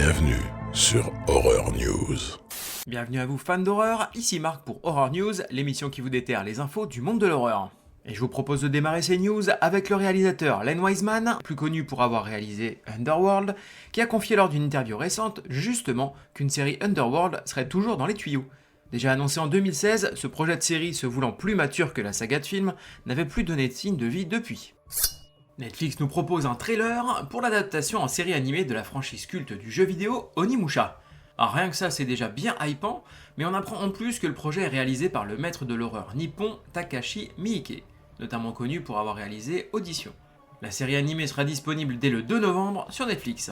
Bienvenue sur Horror News. Bienvenue à vous fans d'horreur, ici Marc pour Horror News, l'émission qui vous déterre les infos du monde de l'horreur. Et je vous propose de démarrer ces news avec le réalisateur Len Wiseman, plus connu pour avoir réalisé Underworld, qui a confié lors d'une interview récente, justement, qu'une série Underworld serait toujours dans les tuyaux. Déjà annoncé en 2016, ce projet de série se voulant plus mature que la saga de films, n'avait plus donné de signe de vie depuis. Netflix nous propose un trailer pour l'adaptation en série animée de la franchise culte du jeu vidéo Onimusha. Alors rien que ça c'est déjà bien hypant, mais on apprend en plus que le projet est réalisé par le maître de l'horreur nippon Takashi Miike, notamment connu pour avoir réalisé Audition. La série animée sera disponible dès le 2 novembre sur Netflix.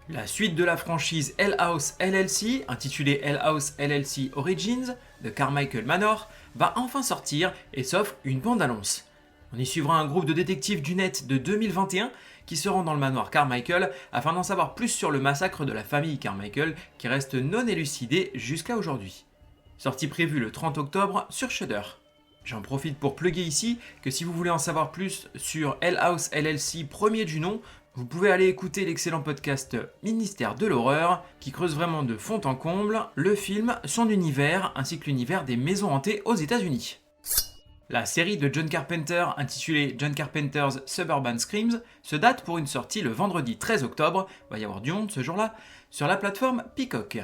La suite de la franchise Hell House LLC, intitulée Hell House LLC Origins, de Carmichael Manor, va enfin sortir et s'offre une bande-annonce. On y suivra un groupe de détectives du net de 2021 qui se rend dans le manoir Carmichael afin d'en savoir plus sur le massacre de la famille Carmichael qui reste non élucidé jusqu'à aujourd'hui. Sortie prévue le 30 octobre sur Shudder. J'en profite pour plugger ici que si vous voulez en savoir plus sur Hell House LLC premier du nom, vous pouvez aller écouter l'excellent podcast Ministère de l'horreur qui creuse vraiment de fond en comble le film, son univers ainsi que l'univers des maisons hantées aux États-Unis. La série de John Carpenter, intitulée John Carpenter's Suburban Screams, se date pour une sortie le vendredi 13 octobre, va y avoir du monde ce jour-là, sur la plateforme Peacock.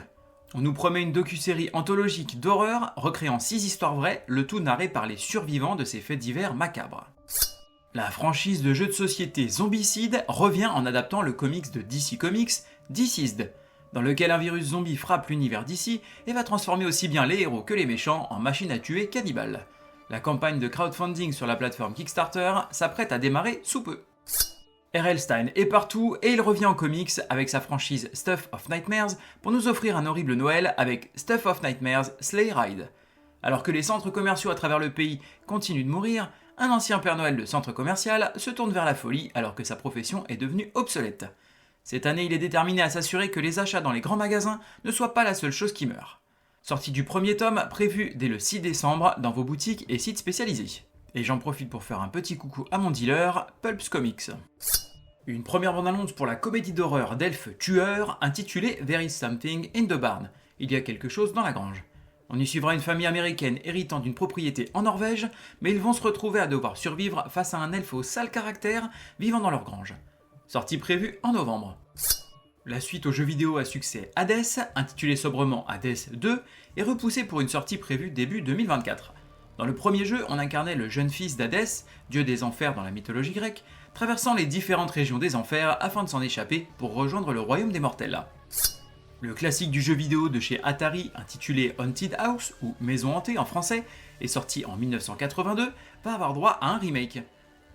On nous promet une docu-série anthologique d'horreur recréant 6 histoires vraies, le tout narré par les survivants de ces faits divers macabres. La franchise de jeux de société Zombicide revient en adaptant le comics de DC Comics, Deceased, dans lequel un virus zombie frappe l'univers DC et va transformer aussi bien les héros que les méchants en machines à tuer cannibales. La campagne de crowdfunding sur la plateforme Kickstarter s'apprête à démarrer sous peu. R.L. Stine est partout et il revient en comics avec sa franchise Stuff of Nightmares pour nous offrir un horrible Noël avec Stuff of Nightmares Sleigh Ride. Alors que les centres commerciaux à travers le pays continuent de mourir, un ancien Père Noël de centre commercial se tourne vers la folie alors que sa profession est devenue obsolète. Cette année, il est déterminé à s'assurer que les achats dans les grands magasins ne soient pas la seule chose qui meurt. Sortie du premier tome, prévu dès le 6 décembre dans vos boutiques et sites spécialisés. Et j'en profite pour faire un petit coucou à mon dealer, Pulps Comics. Une première bande-annonce pour la comédie d'horreur d'elfes tueurs intitulée There is something in the barn. Il y a quelque chose dans la grange. On y suivra une famille américaine héritant d'une propriété en Norvège, mais ils vont se retrouver à devoir survivre face à un elfe au sale caractère vivant dans leur grange. Sortie prévue en novembre. La suite au jeu vidéo à succès Hades, intitulé sobrement Hades 2, est repoussée pour une sortie prévue début 2024. Dans le premier jeu, on incarnait le jeune fils d'Hadès, dieu des enfers dans la mythologie grecque, traversant les différentes régions des enfers afin de s'en échapper pour rejoindre le royaume des mortels. Le classique du jeu vidéo de chez Atari, intitulé Haunted House, ou Maison hantée en français, est sorti en 1982, va avoir droit à un remake.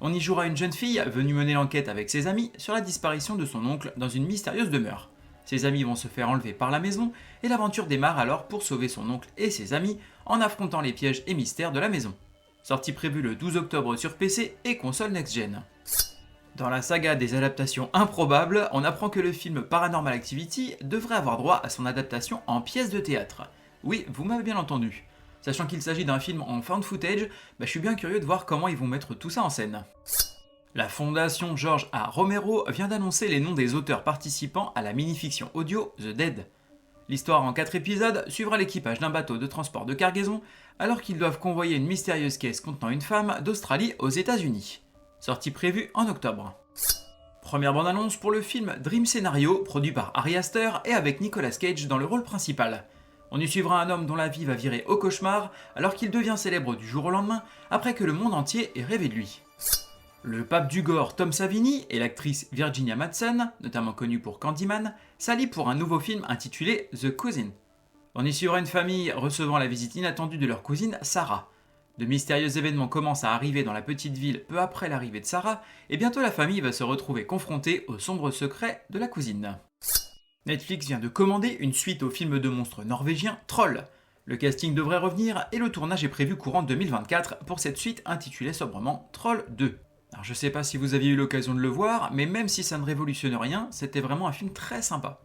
On y jouera une jeune fille venue mener l'enquête avec ses amis sur la disparition de son oncle dans une mystérieuse demeure. Ses amis vont se faire enlever par la maison et l'aventure démarre alors pour sauver son oncle et ses amis en affrontant les pièges et mystères de la maison. Sortie prévue le 12 octobre sur PC et console next-gen. Dans la saga des adaptations improbables, on apprend que le film Paranormal Activity devrait avoir droit à son adaptation en pièce de théâtre. Oui, vous m'avez bien entendu. Sachant qu'il s'agit d'un film en found footage, je suis bien curieux de voir comment ils vont mettre tout ça en scène. La fondation George A. Romero vient d'annoncer les noms des auteurs participants à la mini-fiction audio The Dead. L'histoire en 4 épisodes suivra l'équipage d'un bateau de transport de cargaison alors qu'ils doivent convoyer une mystérieuse caisse contenant une femme d'Australie aux États-Unis. Sortie prévue en octobre. Première bande-annonce pour le film Dream Scenario, produit par Ari Aster et avec Nicolas Cage dans le rôle principal. On y suivra un homme dont la vie va virer au cauchemar alors qu'il devient célèbre du jour au lendemain après que le monde entier ait rêvé de lui. Le pape du gore Tom Savini et l'actrice Virginia Madsen, notamment connue pour Candyman, s'allient pour un nouveau film intitulé The Cousin. On y suivra une famille recevant la visite inattendue de leur cousine Sarah. De mystérieux événements commencent à arriver dans la petite ville peu après l'arrivée de Sarah, et bientôt la famille va se retrouver confrontée aux sombres secrets de la cousine. Netflix vient de commander une suite au film de monstres norvégien Troll. Le casting devrait revenir et le tournage est prévu courant 2024 pour cette suite intitulée sobrement Troll 2. Alors je sais pas si vous aviez eu l'occasion de le voir, mais même si ça ne révolutionne rien, c'était vraiment un film très sympa.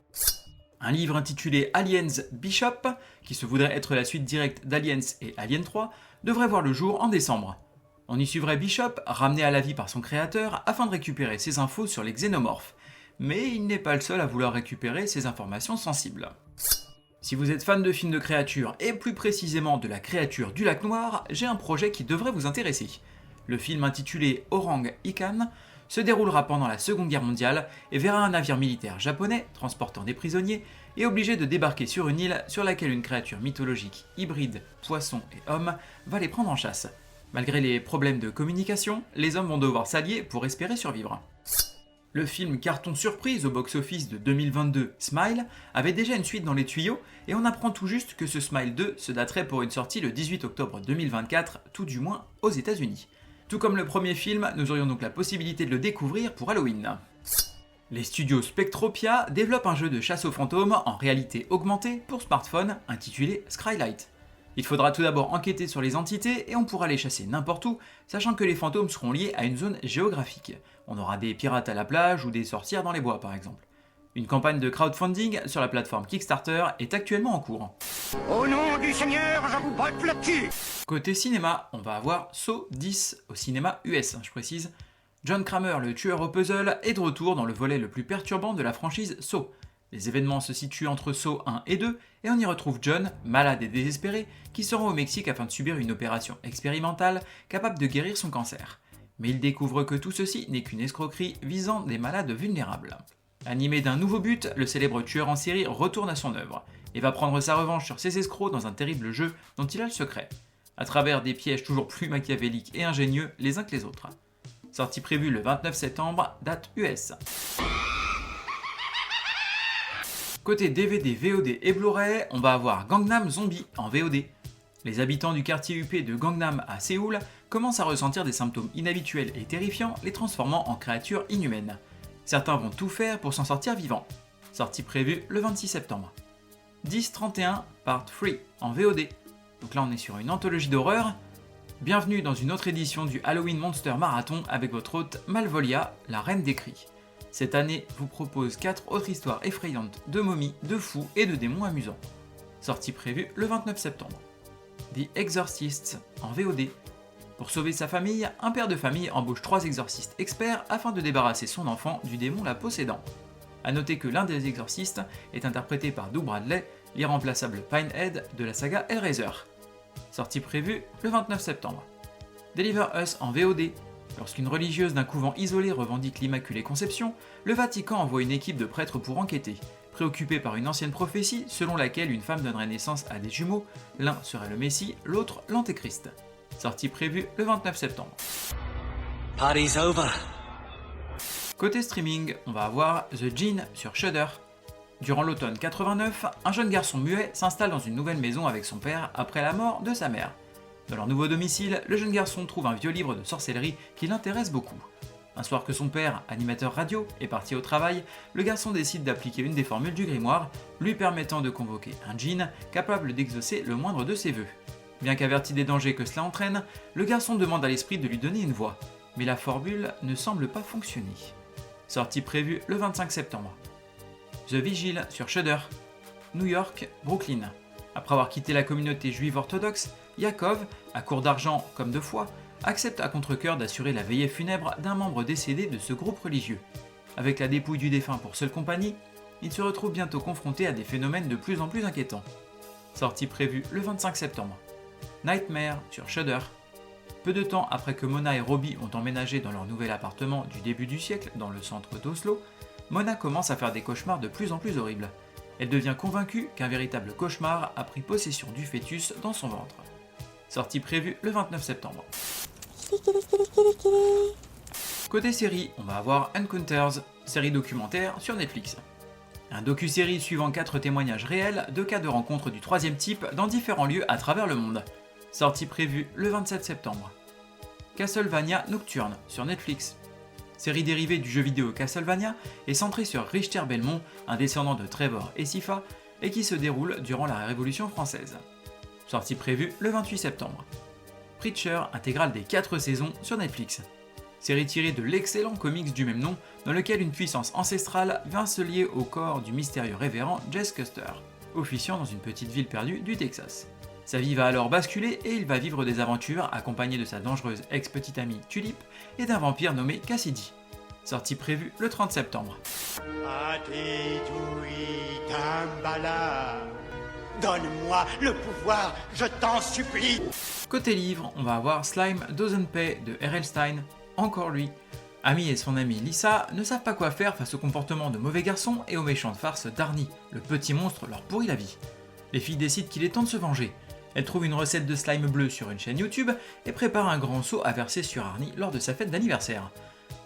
Un livre intitulé Aliens Bishop, qui se voudrait être la suite directe d'Aliens et Alien 3, devrait voir le jour en décembre. On y suivrait Bishop, ramené à la vie par son créateur, afin de récupérer ses infos sur les xénomorphes. mais il n'est pas le seul à vouloir récupérer ces informations sensibles. Si vous êtes fan de films de créatures, et plus précisément de la créature du lac noir, j'ai un projet qui devrait vous intéresser. Le film intitulé Orang Ikan se déroulera pendant la Seconde Guerre mondiale et verra un navire militaire japonais, transportant des prisonniers, et obligé de débarquer sur une île sur laquelle une créature mythologique hybride, poisson et homme, va les prendre en chasse. Malgré les problèmes de communication, les hommes vont devoir s'allier pour espérer survivre. Le film carton surprise au box-office de 2022, Smile, avait déjà une suite dans les tuyaux, et on apprend tout juste que ce Smile 2 se daterait pour une sortie le 18 octobre 2024, tout du moins aux États-Unis. Tout comme le premier film, nous aurions donc la possibilité de le découvrir pour Halloween. Les studios Spectropia développent un jeu de chasse aux fantômes en réalité augmentée pour smartphone intitulé Skylight. Il faudra tout d'abord enquêter sur les entités et on pourra les chasser n'importe où, sachant que les fantômes seront liés à une zone géographique. On aura des pirates à la plage ou des sorcières dans les bois par exemple. Une campagne de crowdfunding sur la plateforme Kickstarter est actuellement en cours. Au nom du Seigneur, je vous botte le cul. Côté cinéma, on va avoir Saw 10 au cinéma US, je précise. John Kramer, le tueur au puzzle, est de retour dans le volet le plus perturbant de la franchise Saw. Les événements se situent entre Saw 1 et 2, et on y retrouve John, malade et désespéré, qui se rend au Mexique afin de subir une opération expérimentale capable de guérir son cancer. Mais il découvre que tout ceci n'est qu'une escroquerie visant des malades vulnérables. Animé d'un nouveau but, le célèbre tueur en série retourne à son œuvre, et va prendre sa revanche sur ses escrocs dans un terrible jeu dont il a le secret, à travers des pièges toujours plus machiavéliques et ingénieux les uns que les autres. Sortie prévue le 29 septembre, date US. Côté DVD, VOD et Blu-ray, on va avoir Gangnam Zombie en VOD. Les habitants du quartier huppé de Gangnam à Séoul commencent à ressentir des symptômes inhabituels et terrifiants, les transformant en créatures inhumaines. Certains vont tout faire pour s'en sortir vivants. Sortie prévue le 26 septembre. 10-31 Part 3 en VOD. Donc là on est sur une anthologie d'horreur. Bienvenue dans une autre édition du Halloween Monster Marathon avec votre hôte Malvolia, la reine des cris. Cette année vous propose 4 autres histoires effrayantes de momies, de fous et de démons amusants. Sortie prévue le 29 septembre. The Exorcist en VOD. Pour sauver sa famille, un père de famille embauche 3 exorcistes experts afin de débarrasser son enfant du démon la possédant. A noter que l'un des exorcistes est interprété par Doug Bradley, l'irremplaçable Pinehead de la saga Hellraiser. Sortie prévue le 29 septembre. Deliver Us en VOD. Lorsqu'une religieuse d'un couvent isolé revendique l'Immaculée Conception, le Vatican envoie une équipe de prêtres pour enquêter. Préoccupé par une ancienne prophétie selon laquelle une femme donnerait naissance à des jumeaux, l'un serait le Messie, l'autre l'Antéchrist. Sortie prévue le 29 septembre. Party's over. Côté streaming, on va avoir The Djinn sur Shudder. Durant l'automne 89, un jeune garçon muet s'installe dans une nouvelle maison avec son père après la mort de sa mère. Dans leur nouveau domicile, le jeune garçon trouve un vieux livre de sorcellerie qui l'intéresse beaucoup. Un soir que son père, animateur radio, est parti au travail, le garçon décide d'appliquer une des formules du grimoire, lui permettant de convoquer un djinn capable d'exaucer le moindre de ses vœux. Bien qu'averti des dangers que cela entraîne, le garçon demande à l'esprit de lui donner une voix, mais la formule ne semble pas fonctionner. Sortie prévue le 25 septembre. The Vigil sur Shudder. New York, Brooklyn. Après avoir quitté la communauté juive orthodoxe, Yaakov, à court d'argent comme de foi, accepte à contre-cœur d'assurer la veillée funèbre d'un membre décédé de ce groupe religieux. Avec la dépouille du défunt pour seule compagnie, il se retrouve bientôt confronté à des phénomènes de plus en plus inquiétants. Sortie prévue le 25 septembre. Nightmare sur Shudder. Peu de temps après que Mona et Robbie ont emménagé dans leur nouvel appartement du début du siècle dans le centre d'Oslo, Mona commence à faire des cauchemars de plus en plus horribles. Elle devient convaincue qu'un véritable cauchemar a pris possession du fœtus dans son ventre. Sortie prévue le 29 septembre. Côté série, on va avoir Encounters, série documentaire sur Netflix. Un docu-série suivant 4 témoignages réels de cas de rencontres du troisième type dans différents lieux à travers le monde. Sortie prévue le 27 septembre. Castlevania Nocturne sur Netflix. Série dérivée du jeu vidéo Castlevania et centrée sur Richter Belmont, un descendant de Trevor et Sypha, et qui se déroule durant la Révolution française. Sortie prévue le 28 septembre. Preacher, intégrale des 4 saisons sur Netflix. Série tirée de l'excellent comics du même nom, dans lequel une puissance ancestrale vient se lier au corps du mystérieux révérend Jess Custer, officiant dans une petite ville perdue du Texas. Sa vie va alors basculer et il va vivre des aventures accompagné de sa dangereuse ex-petite amie Tulip et d'un vampire nommé Cassidy. sortie prévue le 30 septembre. Donne-moi le pouvoir, je t'en supplie. Côté livre, on va avoir Slime Doesn't Pay de R.L. Stein, encore lui. Amy et son amie Lisa ne savent pas quoi faire face au comportement de mauvais garçons et aux méchantes farces d'Arnie. Le petit monstre leur pourrit la vie. Les filles décident qu'il est temps de se venger. Elles trouvent une recette de slime bleu sur une chaîne YouTube et préparent un grand seau à verser sur Arnie lors de sa fête d'anniversaire.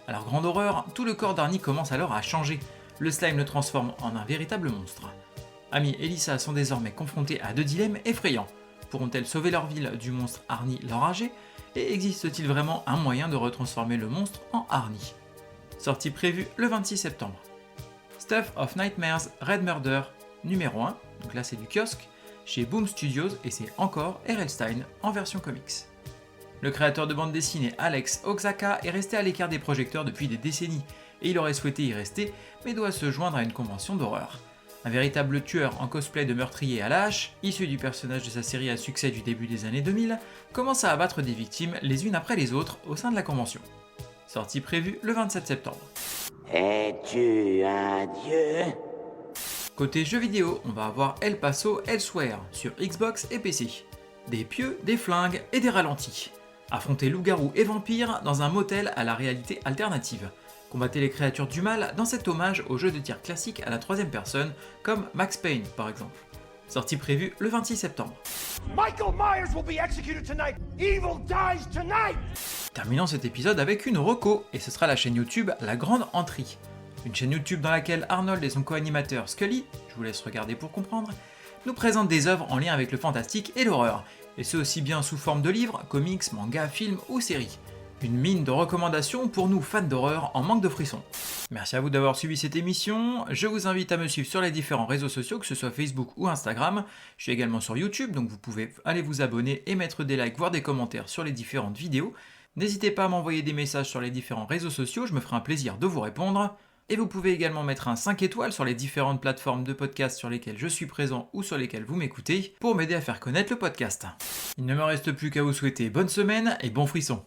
À leur grande horreur, tout le corps d'Arnie commence alors à changer. Le slime le transforme en un véritable monstre. Amy et Lisa sont désormais confrontées à deux dilemmes effrayants. Pourront-elles sauver leur ville du monstre Arnie l'enragé? Et existe-t-il vraiment un moyen de retransformer le monstre en Arnie? Sortie prévue le 26 septembre. Stuff of Nightmares Red Murder numéro 1, donc là c'est du kiosque, chez Boom Studios et c'est encore R.L. Stein en version comics. Le créateur de bande dessinée Alex Oxaka est resté à l'écart des projecteurs depuis des décennies et il aurait souhaité y rester mais doit se joindre à une convention d'horreur. Un véritable tueur en cosplay de meurtrier à la hache, issu du personnage de sa série à succès du début des années 2000, commence à abattre des victimes les unes après les autres au sein de la convention. Sortie prévue le 27 septembre. Es-tu un dieu? Côté jeux vidéo, on va avoir El Paso Elsewhere sur Xbox et PC. Des pieux, des flingues et des ralentis. Affrontez loups-garous et vampires dans un motel à la réalité alternative. Combattez les créatures du mal dans cet hommage aux jeux de tir classiques à la troisième personne, comme Max Payne par exemple. Sortie prévue le 26 septembre. Michael Myers will be executed tonight. Evil dies tonight. Terminons cet épisode avec une reco, et ce sera la chaîne YouTube La Grande Entrée. Une chaîne YouTube dans laquelle Arnold et son co-animateur Scully, je vous laisse regarder pour comprendre, nous présentent des œuvres en lien avec le fantastique et l'horreur, et ce aussi bien sous forme de livres, comics, mangas, films ou séries. Une mine de recommandations pour nous fans d'horreur en manque de frissons. Merci à vous d'avoir suivi cette émission, je vous invite à me suivre sur les différents réseaux sociaux, que ce soit Facebook ou Instagram. Je suis également sur YouTube, donc vous pouvez aller vous abonner et mettre des likes, voire des commentaires sur les différentes vidéos. N'hésitez pas à m'envoyer des messages sur les différents réseaux sociaux, je me ferai un plaisir de vous répondre. Et vous pouvez également mettre un 5 étoiles sur les différentes plateformes de podcast sur lesquelles je suis présent ou sur lesquelles vous m'écoutez, pour m'aider à faire connaître le podcast. Il ne me reste plus qu'à vous souhaiter bonne semaine et bon frisson.